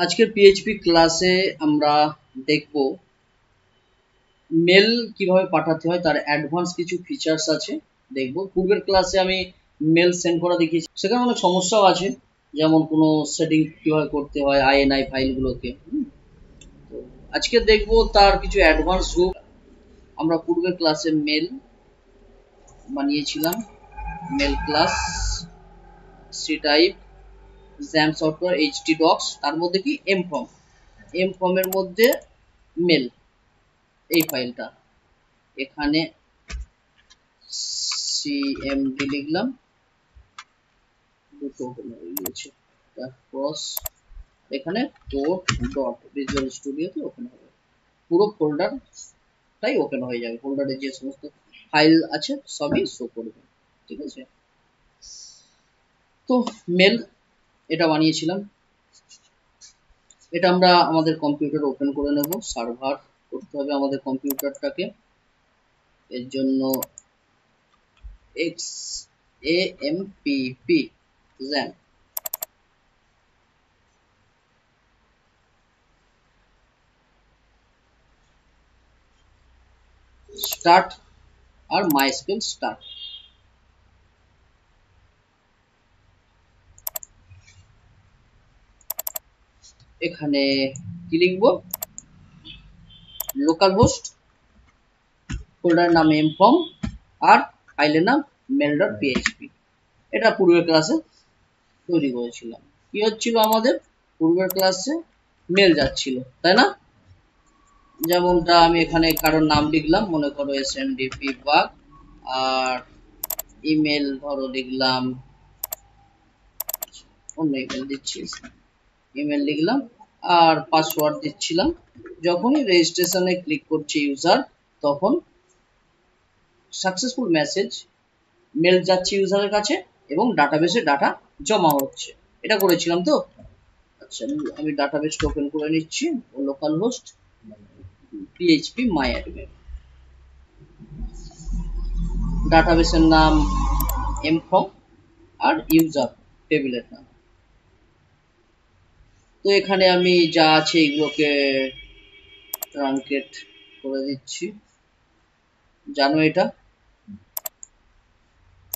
আজকের পিএইচপি ক্লাসে আমরা দেখব মেল কিভাবে পাঠাতে হয়, তার অ্যাডভান্স কিছু ফিচার্স আছে দেখব। পূর্বের ক্লাসে আমি মেল সেন্ড করা দেখিয়েছি, সেখানে অনেক সমস্যাও আছে, যেমন কোনো সেটিং কিভাবে করতে হয় আইএনআই ফাইলগুলোকে। তো আজকে দেখব তার কিছু অ্যাডভান্স রূপ। আমরা পূর্বের ক্লাসে মেল বানিয়েছিলাম, মেল ক্লাস, সি টাইপ, জ্যাম সফটওয়্যার, এইচটি ডক্স, তার মধ্যে কি এম ফর্মের মধ্যে মেল, এই ফাইলটা এখানে সিএমডি লিখলাম, দুটো ওপেন হয়ে গিয়েছে, ক্রস এখানে কোড ডট ভিজুয়াল স্টুডিওতে ওপেন হবে, পুরো ফোল্ডারটাই ওপেন হয়ে যাবে, ফোল্ডারে যে সমস্ত ফাইল আছে সবই শো করবে। ঠিক আছে, তো মেল এটা বানিয়েছিলাম, এটা আমরা আমাদের কম্পিউটার ওপেন করে নেব, সার্ভার করতে হবে আমাদের কম্পিউটারটাকে। এর জন্য XAMPP জ্যাম স্টার্ট আর মাইস্কুয়েল স্টার্ট। এখানে কি লিখবো, লোকাল হোস্ট, ফোল্ডার নাম এমফর্ম আর ফাইলের নাম mail.php। এটা পূর্বের ক্লাসে তৈরি করেছিলাম। কি হচ্ছিল আমাদের পূর্বের ক্লাসে, মেল যাচ্ছিল তাই না, যেমনটা আমি এখানে কারোর নাম লিখলাম, মনে করো SNDP বাগ, আর ইমেল ধরো লিখলাম, অন্য ইমেল দিচ্ছি, ইমেল লিখলাম আর পাসওয়ার্ড দিচ্ছিলাম। যখনই রেজিস্ট্রেশনে ক্লিক করছে ইউজার, তখন সাকসেসফুল মেসেজ মেল যাচ্ছে ইউজারের কাছে এবং ডাটাবেসে ডাটা জমা হচ্ছে। এটা করেছিলাম তো। আচ্ছা, আমি ডাটাবেসটা ওপেন করে নিচ্ছি, লোকাল হোস্ট PHP MyAdmin, ডাটাবেসের নাম এমফর্ম আর ইউজার টেবিলের নাম। তো এখানে আমি যা আছে এগুলোকে ট্রাঙ্কেট করে দিচ্ছি, জানো এটা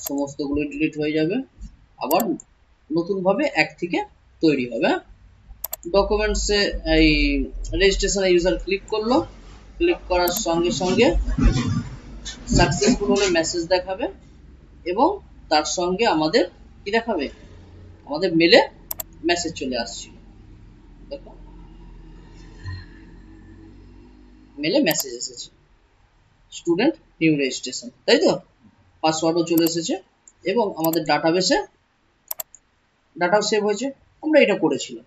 সমস্তগুলো ডিলিট হয়ে যাবে, আবার নতুন ভাবে এক থেকে তৈরি হবে। ডকুমেন্টসে এই রেজিস্ট্রেশনে ইউজার ক্লিক করলো, ক্লিক করার সঙ্গে সঙ্গে সাকসেসফুল হলে মেসেজ দেখাবে এবং তার সঙ্গে আমাদের কি দেখাবে, আমাদের মেলে মেসেজ চলে আসছে, দেখো মেলে মেসেজ এসেছে, স্টুডেন্ট নিউ রেজিস্ট্রেশন, তাই তো, পাসওয়ার্ডও চলে এসেছে এবং আমাদের ডাটাবেসে ডাটাও সেভ হয়েছে। আমরা এটা করেছিলাম,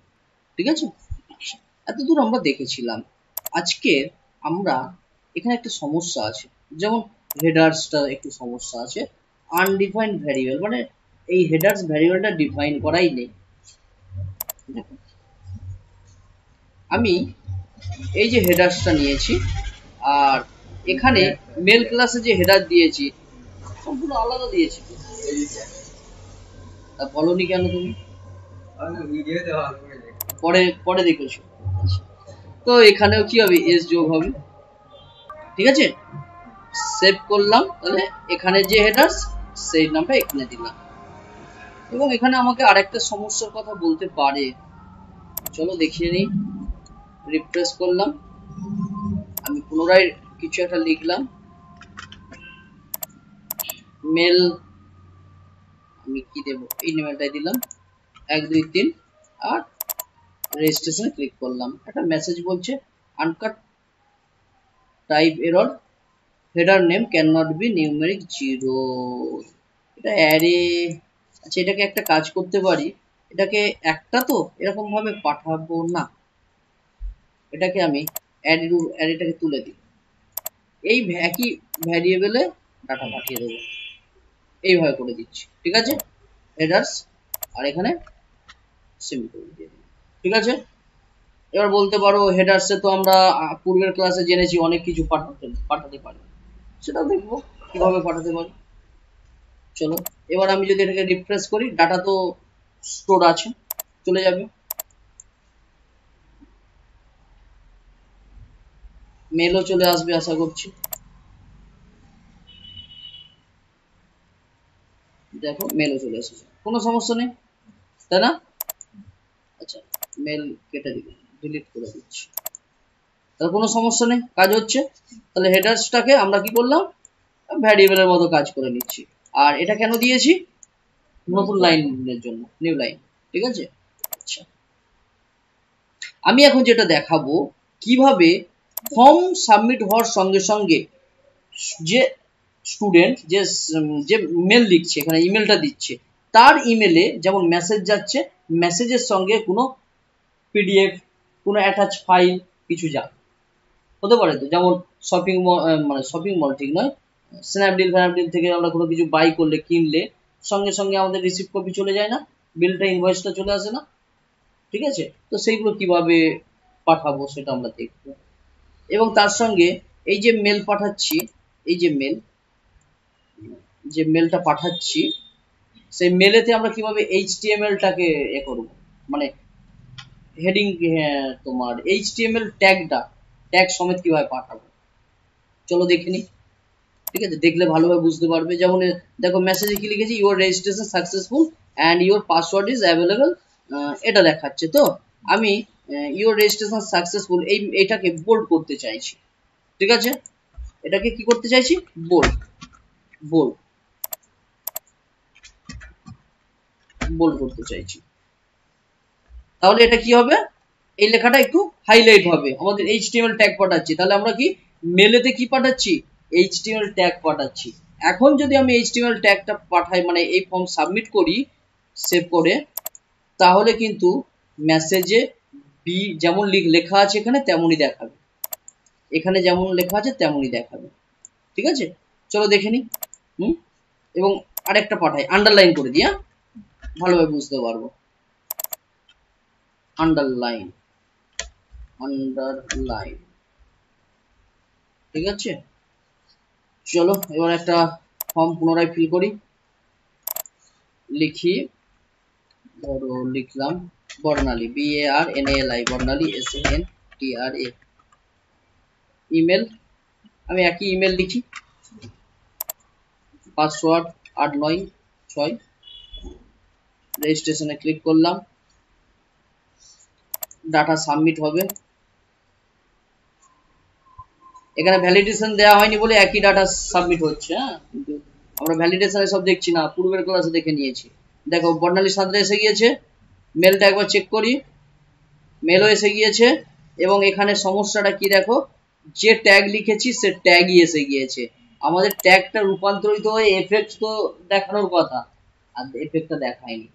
ঠিক আছে, এতদূর আমরা দেখেছিলাম। আজকে আমরা এখানে একটা সমস্যা আছে, যেমন হেডার্সটা একটু সমস্যা আছে, আনডিফাইন্ড ভ্যারিয়েবল, মানে এই হেডার্স ভ্যারিয়েবলটা ডিফাইন করাই নেই। আমি এই যে হেডার্সটা নিয়েছি আর এখানে মেল ক্লাসে যে হেডার দিয়েছি সম্পূর্ণ আলাদা দিয়েছি, তা বলনি কেন তুমি, পরে পরে দেখেছো। তো এখানেও কি হবে, এস যোগ হবে, ঠিক আছে, সেভ করলাম, তাহলে এখানে যে হেডার্স সেই নামটা এখানে দিলাম। এবং এখানে আমাকে আরেকটা সমস্যার কথা বলতে পারে, চলো দেখিয়ে নিই। রিফ্রেশ করলাম, আমি পুনরায় কিছু একটা লিখলাম, মেল, আমি কি দেব, এই ইমেলটাই দিলাম 1 2 3 আর রেজিস্ট্রেশনে ক্লিক করলাম। একটা মেসেজ বলছে uncaught type error, header name can not be numeric 0, এটা অ্যারে। আচ্ছা, এটাকে একটা কাজ করতে পারি, এটাকে একটা তো এরকম ভাবে পাঠাবো না, এটাকে আমি অ্যারেটাকে তুলে দিই, এই একই ভ্যারিয়েবলে ডাটা পাঠিয়ে দেবো, এইভাবে করে দিচ্ছি, ঠিক আছে, হেডার্স আর এখানে সেমিকোলন দিয়ে দিই, ঠিক আছে। এবার বলতে পারো হেডার্সে তো আমরা পূর্বের ক্লাসে জেনেছি অনেক কিছু পাঠাতে পারি, সেটাও দেখবো কিভাবে পাঠাতে পারি। চলো এবার আমি যদি এটাকে রিফ্রেশ করি, ডাটা তো স্টোর আছে, চলে যাবে। মেলও চলে আসবে আশা করছি। দেখো মেলও চলে এসেছে, কোনো সমস্যা নেই, তাই না? আচ্ছা, মেল কেটে দিবে, ডিলিট করে দিচ্ছি, তাহলে কোনো সমস্যা নেই, কাজ হচ্ছে। তাহলে হেডার্সটাকে আমরা কি করলাম, ভ্যারিয়েবলের মতো কাজ করে নিচ্ছি। আর এটা কেন দিয়েছি, নতুন লাইনের জন্য, নিউ লাইন, ঠিক আছে। আচ্ছা, আমি এখন যেটা দেখাবো কিভাবে ফর্ম সাবমিট হওয়ার সঙ্গে সঙ্গে যে স্টুডেন্ট যে মেল লিখছে, এখানে ইমেলটা দিচ্ছে, তার ইমেলে যেমন মেসেজ যাচ্ছে, মেসেজের সঙ্গে কোনো পিডিএফ, কোনো অ্যাটাচ ফাইল কিছু যাক, হতে পারে তো, যেমন শপিং মল, মানে শপিং মল ঠিক নয়, স্ন্যাপডিল ফ্যানাপডিল থেকে আমরা কোনো কিছু বাই করলে, কিনলে সঙ্গে সঙ্গে আমাদের রিসিপ্ট কপি চলে যায় না, বিলটা ইনভয়েসটা চলে আসে না, ঠিক আছে। তো সেইগুলো কিভাবে পাঠাবো সেটা আমরা দেখবো। এবং তার সঙ্গে এই যে মেল পাঠাচ্ছি, এই যে মেলটা পাঠাচ্ছি, সেই মেলেতে আমরা কিভাবে এইচটিএমএলটাকে করব, মানে হেডিং, তোমার এইচটিএমএল ট্যাগ সমেত কিভাবে পাঠাবো, চলো দেখে নিই। ঠিক আছে, দেখলে ভালোভাবে বুঝতে পারবে। যেমন দেখো মেসেজে কি লিখেছি, your registration successful and your password is available, এটা দেখাচ্ছে। তো আমি ইউর রেজিস্ট্রেশন সাকসেসফুল এইটাকে বোল্ড করতে চাইছি, ঠিক আছে, এটাকে কি করতে চাইছি, বোল্ড বোল্ড বোল্ড করতে চাইছি। তাহলে এটা কি হবে, এই লেখাটা একটু হাইলাইট হবে, আমাদের এইচটিএমএল ট্যাগ পাঠাচ্ছি, তাহলে আমরা কি মেলেতে কি পাঠাচ্ছি, এইচটিএমএল ট্যাগ পাঠাচ্ছি। এখন যদি আমি এইচটিএমএল ট্যাগটা পাঠাই, মানে এই ফর্ম সাবমিট করি সেভ করে, তাহলে কিন্তু মেসেজে বি যেমন লেখা আছে এখানে তেমনই দেখাবে, এখানে যেমন লেখা আছে তেমনই দেখাবে, ঠিক আছে। চলো দেখে নিই। এবং আরেকটা পাঠাই, আন্ডারলাইন করে দিই, ভালোভাবে বুঝতে পারবো। আন্ডারলাইন, ঠিক আছে। চলো এবার একটা ফর্ম পুনরায় ফিল করি, লিখি, ধরো লিখলাম বর্ণালী, BARNALI, বর্ণালী SANTRA, ইমেল, আমি একই ইমেল লিখি, পাসওয়ার্ড 896, রেজিস্ট্রেশনে ক্লিক করলাম, ডাটা সাবমিট হবে, এখানে ভ্যালিডেশন দেওয়া হয়নি বলে একই ডাটা সাবমিট হচ্ছে, কিন্তু আমরা ভ্যালিডেশনে সব দেখছি না, পূর্বের ক্লাসে দেখে নিয়েছি। দেখো বর্ণালী সাঁতরে এসে গিয়েছে, মেলটা একবার চেক করি, মেলও এসে গিয়েছে। এবং এখানে সমস্যাটা কি দেখো, যে ট্যাগ লিখেছি সে ট্যাগই এসে গিয়েছে, আমাদের ট্যাগটা রূপান্তরিত হয়ে এফেক্ট তো দেখানোর কথা, আর এফেক্টটা দেখায়নি।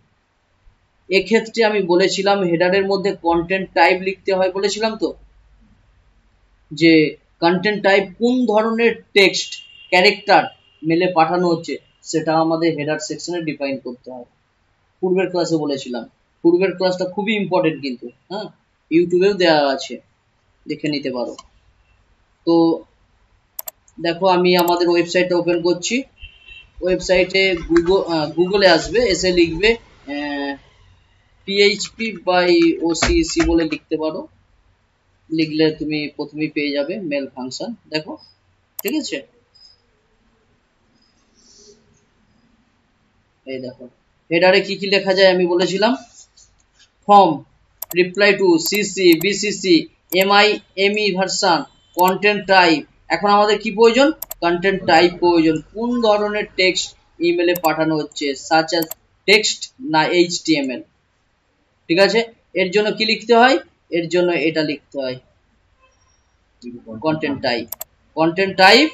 এক্ষেত্রে আমি বলেছিলাম হেডারের মধ্যে কন্টেন্ট টাইপ লিখতে হয় বলেছিলাম তো, যে কন্টেন্ট টাইপ কোন ধরনের টেক্সট ক্যারেক্টার মেলে পাঠানো হচ্ছে সেটা আমাদের হেডার সেকশনে ডিফাইন করতে হয়, পূর্বের ক্লাসে বলেছিলাম। পূর্বের ক্লাসটা খুবই ইম্পর্টেন্ট কিন্তু, হ্যাঁ, ইউটিউবেও দেওয়া আছে, দেখে নিতে পারো। তো দেখো আমি আমাদের ওয়েবসাইটটা ওপেন করছি, ওয়েবসাইটে গুগলে আসবে, এসে লিখবে PHP বাই OCC বলে লিখতে পারো, লিখলে তুমি প্রথমেই পেয়ে যাবে মেল ফাংশন, দেখো, ঠিক আছে। এই দেখো হেডারে কি কি লেখা যায় আমি বলেছিলাম, form, reply to, CC, BCC, MIME version, content type. এখন আমাদের কি প্রয়োজন, কন্টেন্ট টাইপ প্রয়োজন, কোন ধরনের টেক্সট ইমেলে পাঠানো হচ্ছে, সাচ অ্যাজ টেক্সট না এইচটিএমএল, ঠিক আছে। এর জন্য কি লিখতে হয়, এর জন্য এটা লিখতে হয়, কন্টেন্ট টাইপ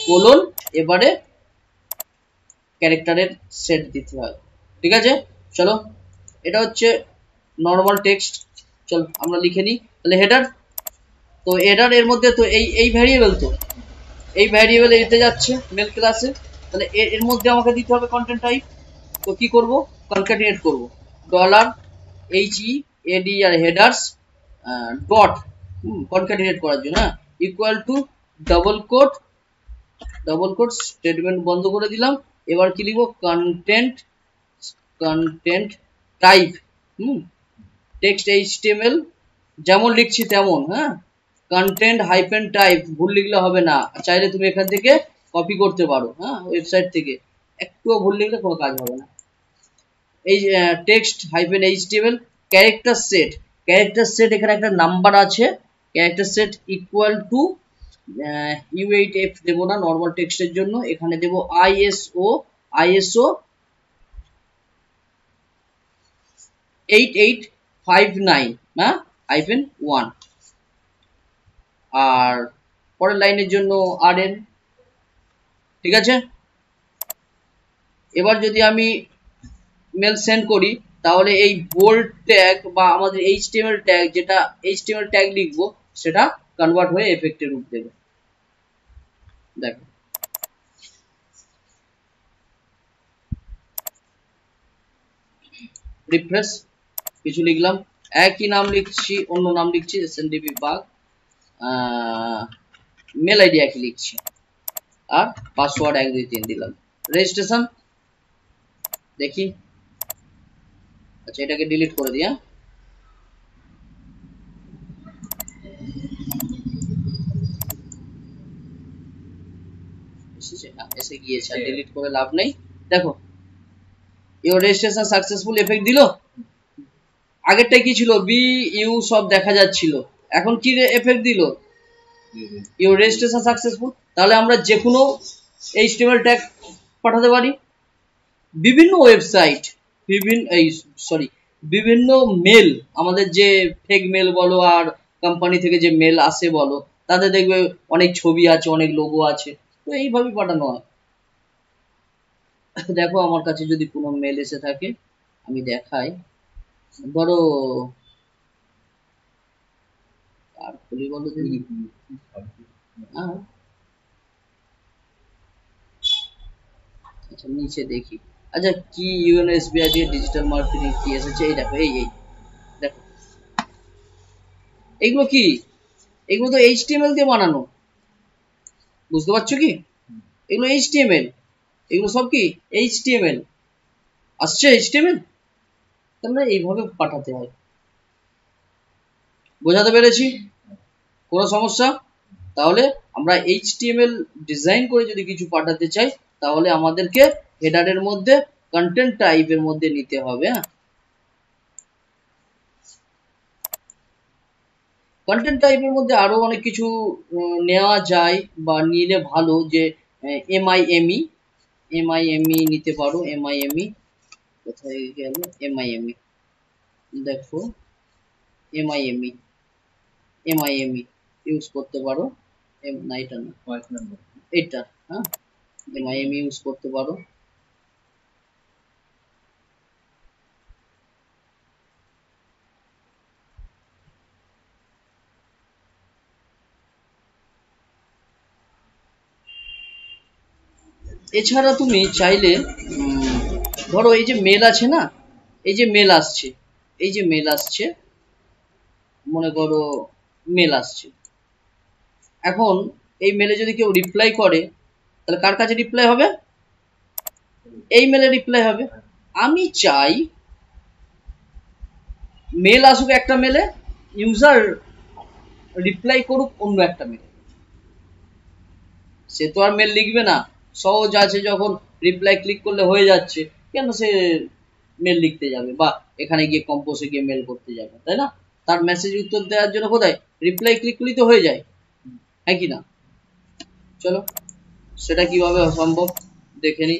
কোলন, এবারে ক্যারেক্টারের সেট দিতে হয়, ঠিক আছে। চলো এটা হচ্ছে নর্মাল টেক্সট, চল আমরা লিখে নিই। তাহলে হেডার, তো হেডার এর মধ্যে তো এই ভ্যারিয়েবল, তো এই ভ্যারিয়েবল এতে যাচ্ছে মেল ক্লাসে, তাহলে এর মধ্যে আমাকে দিতে হবে কন্টেন্ট টাইপ। তো কি করব, কনক্যাটিনেট করব, $HEADR হেডার্স ডট, কনক্যাটিনেট করার জন্য, equal to double quote statement বন্ধ করে দিলাম। এবার কি লিখবো, কন্টেন্ট টাইপ, টেক্সট HTML, যেমন লিখছি তেমন, হ্যাঁ, কন্টেন্ট হাইফেন টাইপ ভুল লিখলে হবে না, চাইলে তুমি এখান থেকে কপি করতে পারো, হ্যাঁ ওয়েবসাইট থেকে, একটুও ভুল লিখলে কোনো কাজ হবে না। এই text hyphen HTML character set, character set এখানে একটা নাম্বার আছে, character set equal to U8F দেবো না নর্মাল টেক্সটের জন্য, এখানে দেবো ISO 8859 হ্যাঁ হাইফেন 1, আর পরের লাইনের জন্য RN। ঠিক আছে, এবার যদি আমি মেল সেন্ড করি তাহলে এই বোল্ড ট্যাগ বা আমাদের HTML ট্যাগ, যেটা HTML ট্যাগ লিখবো সেটা কনভার্ট হয়ে এফেক্টে রূপ দেবে। দেখো রিফ্রেশ, কিছু লিখলাম, একই নাম লিখছি, অন্য নাম লিখছি SNDP বাগ, মেল আইডি একই লিখছি, আর পাসওয়ার্ড 1 2 3 দিলাম। রেজিস্ট্রেশন দেখি, আচ্ছা এটাকে ডিলিট করে দিই, এসে গিয়েছে, আর ডিলিট করে লাভ নেই। দেখো ইউর রেজিস্ট্রেশন সাকসেসফুল এফেক্ট দিল, আগেরটাই কি ছিল BU সব দেখা যাচ্ছিল, এখন কি এফেক্ট দিল ইউর রেজিস্ট্রেশন সাকসেসফুল। তাহলে আমরা যে কোনো HTML ট্যাগ পাঠাতে পারি, বিভিন্ন ওয়েবসাইট, বিভিন্ন মেল, আমাদের যে ফেক মেল বলো আর কোম্পানি থেকে যে মেল আসে বলো, তাতে দেখবে অনেক ছবি আছে, অনেক লোগো আছে, তো এইভাবেই পাঠানো হয়। দেখো আমার কাছে যদি কোনো মেল এসে থাকে আমি দেখাই, ধরো আর খুলি বলো দেখি, আচ্ছা নিচে দেখি, আচ্ছা কি UNSBI দিয়ে ডিজিটাল মার্কেটিং কি এসেছে, এই দেখো, এই দেখো এইগুলো কি, এগুলো তো HTML দিয়ে বানানো, বুঝতে পারছো কি, এগুলো HTML, এগুলো সব কি HTML আসছে, HTML তাহলে এইভাবে পাঠাতে হয়। বোঝাতে পেরেছি? কোনো সমস্যা? তাহলে আমরা HTML ডিজাইন করে যদি কিছু পাঠাতে চাই তাহলে আমাদেরকে হেডারের মধ্যে কন্টেন্ট টাইপের মধ্যে নিতে হবে। কন্টেন্ট টাইপের মধ্যে আরো অনেক কিছু নেওয়া যায় বা নিলে ভালো, যে MIME নিতে পারো, MIME কোথায় গেল, MIME দেখো, MIME ইউজ করতে পারো, না এটা না, এটা হ্যাঁ MIME ইউজ করতে পারো। এছাড়া তুমি চাইলে ধরো এই যে মেল আছে না, এই যে মেল আসছে, এই যে মেল আসছে, মনে করো মেল আসছে, এখন এই মেলে যদি কেউ রিপ্লাই করে তাহলে কার কাছে রিপ্লাই হবে, এই মেলে রিপ্লাই হবে। আমি চাই মেল আসুক একটা মেলে, ইউজার রিপ্লাই করুক অন্য একটা মেলে, সে তো আর মেল লিখবে না, সহজ আছে, যখন রিপ্লাই ক্লিক করলে হয়ে যাচ্ছে, কেন সে মেল লিখতে যাবে বা এখানে গিয়ে কম্পোজে গিয়ে মেল করতে যাবে, তাই না? তার মেসেজ উত্তর দেওয়ার জন্য কোথায় রিপ্লাই ক্লিক করলেই তো হয়ে যায়, হ্যাঁ কি না? চলো সেটা কিভাবে সম্ভব দেখে নি।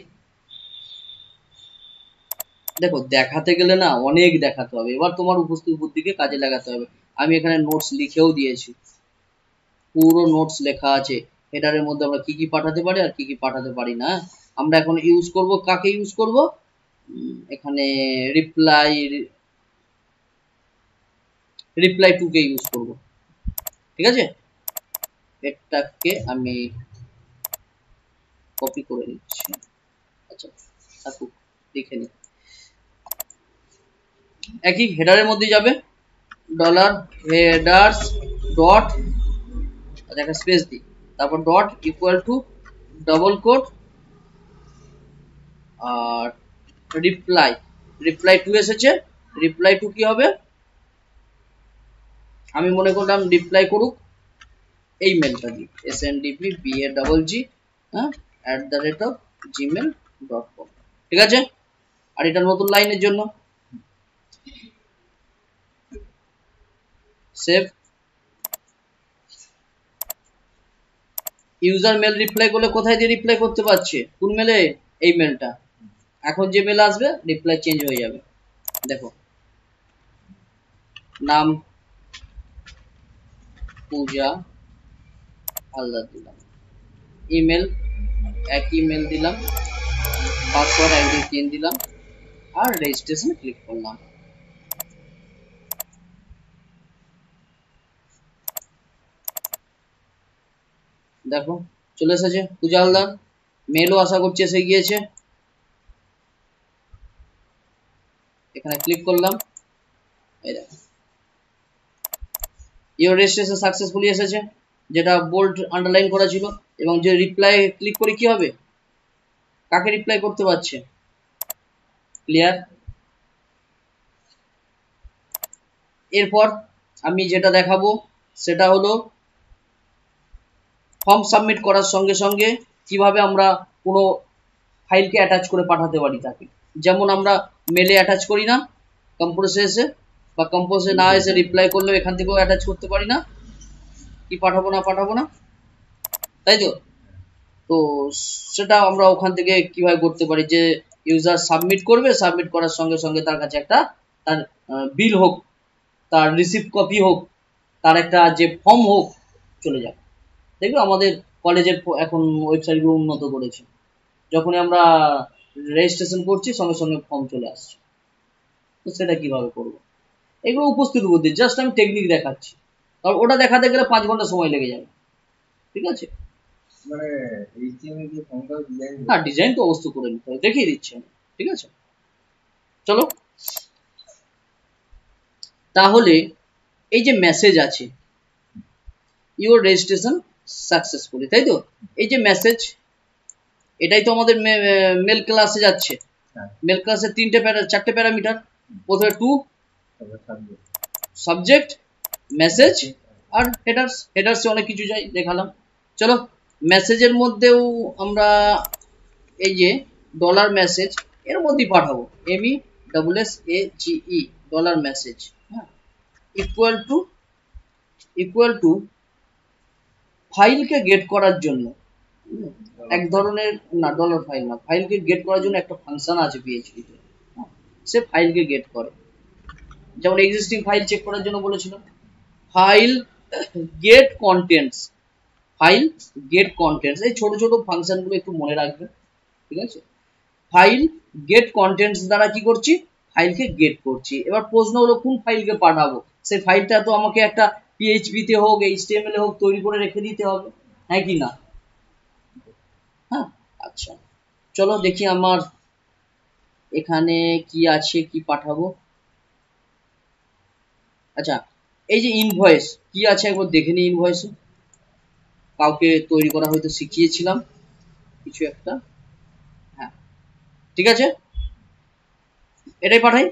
দেখো দেখাতে গেলে না অনেক দেখাতে হবে, এবার তোমার উপস্থিত বুদ্ধিকে কাজে লাগাতে হবে। আমি এখানে নোটস লিখেও দিয়েছি, পুরো নোটস লেখা আছে, হেডারের মধ্যে আমরা কি কি পাঠাতে পারি আর কি কি পাঠাতে পারি না। আমরা এখন ইউজ করব, কাকে ইউজ করব, এখানে রিপ্লাই টু কে ইউজ করব, ঠিক আছে? এটাকে আমি কপি করে নিচ্ছি, আচ্ছা থাকুক, লিখে নি, একই হেডারের মধ্যে যাবে, ডলার হেডার্স ডট, একটা স্পেস দিই, তারপর dot equal to double quote আর রিপ্লাই টু এসেছে, রিপ্লাই টু কি হবে, আমি মনে করলাম রিপ্লাই করুক, এই মেলটা দিই sndpbagg @gmail.com। ঠিক আছে, আর এটা নতুন লাইনের জন্য সেভ। ইউজার মেল রিপ্লাই করলে কোথায় দিয়ে রিপ্লাই করতে পারছে, কোন মেলে? এই মেলটা। এখন যে মেল আসবে রিপ্লাই চেঞ্জ হয়ে যাবে। দেখো, নাম পূজা হালদার দিলাম, ইমেল এক ইমেল দিলাম, পাসওয়ার্ড 1 2 3 দিলাম, আর রেজিস্ট্রেশন ক্লিক করলাম। দেখো চলে এসেছে পূজা হালদার, মেলও আশা করছি এসে গিয়েছে। এখানে ক্লিক করলাম, এই দেখো ইওর রেজিস্ট্রেশন সাকসেসফুলি এসেছে, যেটা বোল্ড আন্ডারলাইন করা ছিল। এবং যে রিপ্লাই ক্লিক করে কি হবে, কাকে রিপ্লাই করতে পারছে, ক্লিয়ার। এরপর আমি যেটা দেখাবো সেটা হলো ফর্ম সাবমিট করার সঙ্গে সঙ্গে কিভাবে আমরা কোনো ফাইলকে অ্যাটাচ করে পাঠাতে পারি তাকে। যেমন আমরা মেলে অ্যাটাচ করি না কম্পোজে এসে, বা কম্পোজে না এসে রিপ্লাই করলেও এখান থেকেও অ্যাটাচ করতে পারি না, কি পাঠাবো না, তাই তো। তো সেটা আমরা ওখান থেকে কিভাবে করতে পারি, যে ইউজার সাবমিট করবে, সাবমিট করার সঙ্গে সঙ্গে তার কাছে একটা তার বিল হোক, তার রিসিপ্ট কপি হোক, তার একটা যে ফর্ম হোক চলে যাবে। দেখবে আমাদের কলেজের এখন ওয়েবসাইটগুলো উন্নত করেছে, যখনই আমরা রেজিস্ট্রেশন করছি সঙ্গে সঙ্গে ফর্ম চলে আসছে। তো সেটা কিভাবে করবো, এগুলো উপস্থিত বুদ্ধি, জাস্ট আমি টেকনিক দেখাচ্ছি, কারণ ওটা দেখাতে গেলে 5 ঘন্টা সময় লেগে যাবে। ঠিক আছে, মানে হ্যাঁ ডিজাইন তো অবশ্যই করে নিতে হবে, দেখিয়ে দিচ্ছি আমি। ঠিক আছে, চলো। তাহলে এই যে মেসেজ আছে ইউর রেজিস্ট্রেশন সাকসেসফুলি, তাই তো, এই যে মেসেজ, এটাই তো আমাদের মেল ক্লাসে যাচ্ছে। মেল ক্লাসে 4টে প্যারামিটার, প্রথমে টু, সাবজেক্ট, মেসেজ আর হেডার্স। হেডার্সে অনেক কিছু যাই দেখালাম। চলো মেসেজের মধ্যেও আমরা এই যে ডলার মেসেজ এর মধ্যেই পাঠাবো, MESSAGE ডলার মেসেজ, হ্যাঁ, ইকুয়াল টু ফাইলকে গেট করার জন্য এক ধরনের, না ডলার ফাইল না, ফাইলকে গেট করার জন্য একটা ফাংশন আছে PHP তে, সে ফাইলকে গেট করে। যেমন এক্সিস্টিং ফাইল চেক করার জন্য বলেছিল file get contents, file get contents, এই ছোট ছোট ফাংশনগুলো একটু মনে রাখবে। ঠিক আছে, ফাইল গেট কন্টেন্টস দ্বারা কি করছি, ফাইলকে গেট করছি। এবার প্রশ্ন হলো কোন ফাইলকে পাঠাবো, সেই ফাইলটা তো আমাকে একটা PHP তে হোক HTML এ হোক তৈরি করে রেখে দিতে হবে, হ্যাঁ কি না? হ্যাঁ, আচ্ছা চলো দেখি আমার এখানে কি আছে, কি পাঠাবো। আচ্ছা, এই যে ইনভয়েস কি আছে একবার দেখে নিই। ইনভয়েসে কাউকে তৈরি করা হয়তো শিখিয়েছিলাম কিছু একটা, হ্যাঁ ঠিক আছে, এটাই পাঠাই।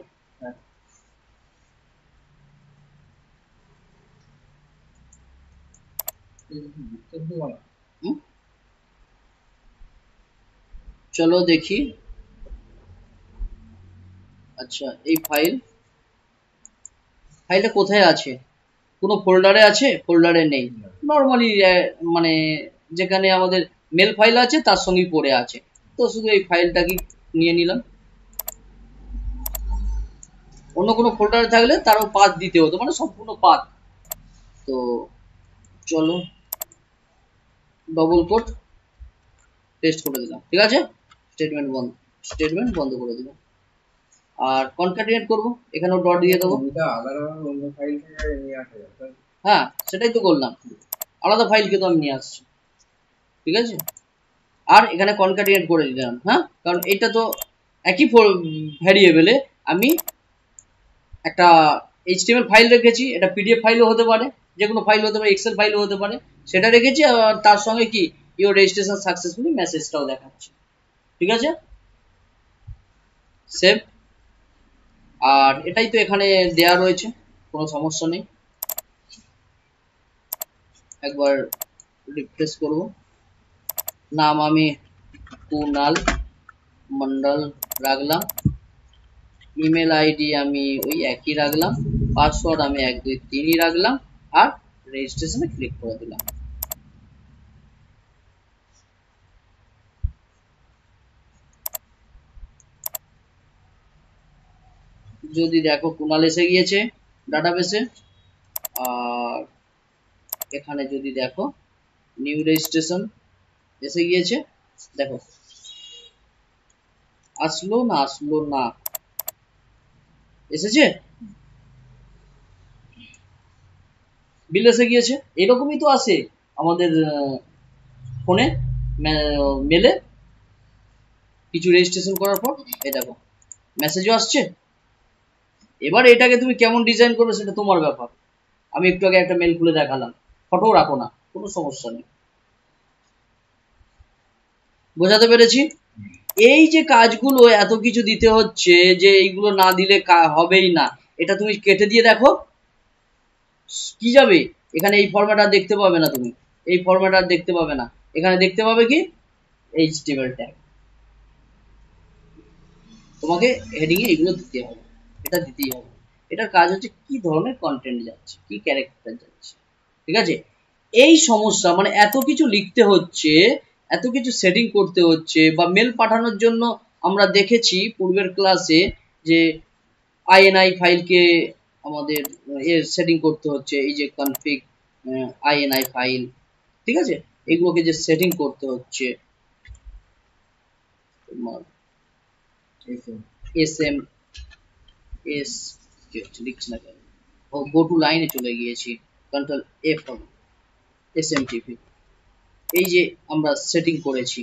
চলো দেখি। আচ্ছা এই ফাইলটা কোথায় আছে, কোনো ফোল্ডারে আছে, ফোল্ডারে নেই, নর্মালি মানে যেখানে আমাদের মেল ফাইল আছে তার সঙ্গেই পড়ে আছে। তো শুধু এই ফাইলটাকে নিয়ে নিলাম, অন্য কোনো ফোল্ডারে থাকলে তারও পাথ দিতে হতো, মানে সম্পূর্ণ পাথ। তো চলো ডবল কোট পেস্ট করে দিলাম, ঠিক আছে, স্টেটমেন্ট বন্ধ করে দিলাম। আর কনক্যাটিনেট করব, এখানেও ডট দিয়ে দেবো, হ্যাঁ সেটাই তো করলাম, আলাদা ফাইলকে তো আমি নিয়ে আসছি। ঠিক আছে, আর এখানে কনক্যাটিনেট করে দিলাম, হ্যাঁ, কারণ এটা তো একই ভ্যারিয়েবলে আমি একটা HTML ফাইল রেখেছি, এটা PDF ফাইলও হতে পারে, যে কোনো ফাইল হতে পারে, এক্সেল ফাইলও হতে পারে, সেটা রেখেছি। আর তার সঙ্গে কি ইওর রেজিস্ট্রেশন সাকসেসফুলি মেসেজটাও দেখাচ্ছি। ঠিক আছে, সেভ। আর এটাই তো এখানে দেয়া রয়েছে, কোনো সমস্যা নেই। একবার রিফ্রেশ করব। নাম আমি কুনাল মন্ডল রাখলাম, ইমেল আইডি আমি ওই একই রাখলাম, পাসওয়ার্ড আমি 1 2 3ই রাখলাম, আর রেজিস্ট্রেশনে ক্লিক করে দিলাম। যদি দেখো কুনাল এসে গিয়েছে ডাটাবেসে, আর এখানে যদি দেখো নিউ রেজিস্ট্রেশন এসে গিয়েছে, দেখো আসলো না এসেছে, বিল এসে গিয়েছে। এরকমই তো আসে আমাদের ফোনে, মেলে কিছু রেজিস্ট্রেশন করার পর এই দেখো মেসেজও আসছে। এবার এটাকে তুমি কেমন ডিজাইন করবে সেটা তোমার ব্যাপার। আমি একটু আগে একটা মেল খুলে দেখালাম, ফটো রাখো না, কোনো সমস্যা নেই। বোঝাতে পেরেছি? এই যে কাজগুলো এত কিছু দিতে হচ্ছে, যে এইগুলো না দিলে হবেই না, এটা তুমি কেটে দিয়ে দেখো কি যাবে। এখানে এই ফরম্যাট আর দেখতে পাবে না, তুমি এই ফরম্যাট আর দেখতে পাবে না। এখানে দেখতে পাবে কি HTML ট্যাগ। তোমাকে হেডিং এ এগুলো দিতে হবে, এটা দিতেই হবে। এটার কাজ হচ্ছে কি ধরনের কন্টেন্ট যাচ্ছে, কি ক্যারেক্টার যাচ্ছে, ঠিক আছে। এই সমস্যা মানে এত কিছু লিখতে হচ্ছে, এত কিছু সেটিং করতে হচ্ছে, বা মেল পাঠানোর জন্য আমরা দেখেছি পূর্বের ক্লাসে যে INI ফাইলকে আমাদের এর সেটিং করতে হচ্ছে, এই যে কনফিগ INI ফাইল, ঠিক আছে, এগুলোকে যে সেটিং করতে হচ্ছে, তোমার SM এস কি হচ্ছে লিখছি না কেন, ও গো টু লাইনে চলে গিয়েছি, কন্ট্রোল F হবে, SMTP, এই যে আমরা সেটিং করেছি,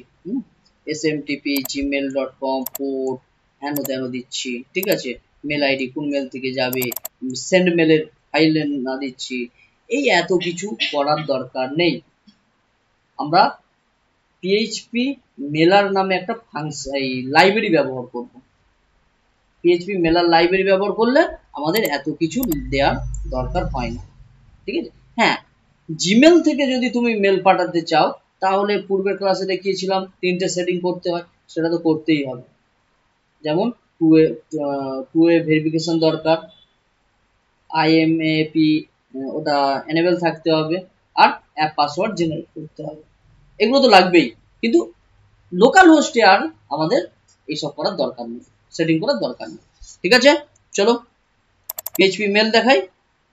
SMTP gmail.com পোর্ট হেন তেন দিচ্ছি, ঠিক আছে, মেল আইডি কোন মেল থেকে যাবে, সেন্ড মেলের ফাইল না দিচ্ছি, এই এত কিছু করার দরকার নেই। আমরা PHP মেলার নামে একটা ফাংশন এই লাইব্রেরি ব্যবহার করব। PHP মেলার লাইব্রেরি ব্যবহার করলে আমাদের এত কিছু দেওয়ার দরকার হয় না, ঠিক আছে। হ্যাঁ, জিমেল থেকে যদি তুমি মেল পাঠাতে চাও, তাহলে পূর্বের ক্লাসে দেখিয়েছিলাম 3টে সেটিং করতে হয়, সেটা তো করতেই হবে। যেমন টু ওয়ে ভেরিফিকেশন দরকার, IMAP ওটা এনেবল থাকতে হবে, আর অ্যাপ পাসওয়ার্ড জেনারেট করতে হবে। এগুলো তো লাগবেই, কিন্তু লোকাল হোস্টে আর আমাদের এইসব করার দরকার নেই, সেটিং করার দরকার নেই, ঠিক আছে। চলো PHP মেল দেখাই।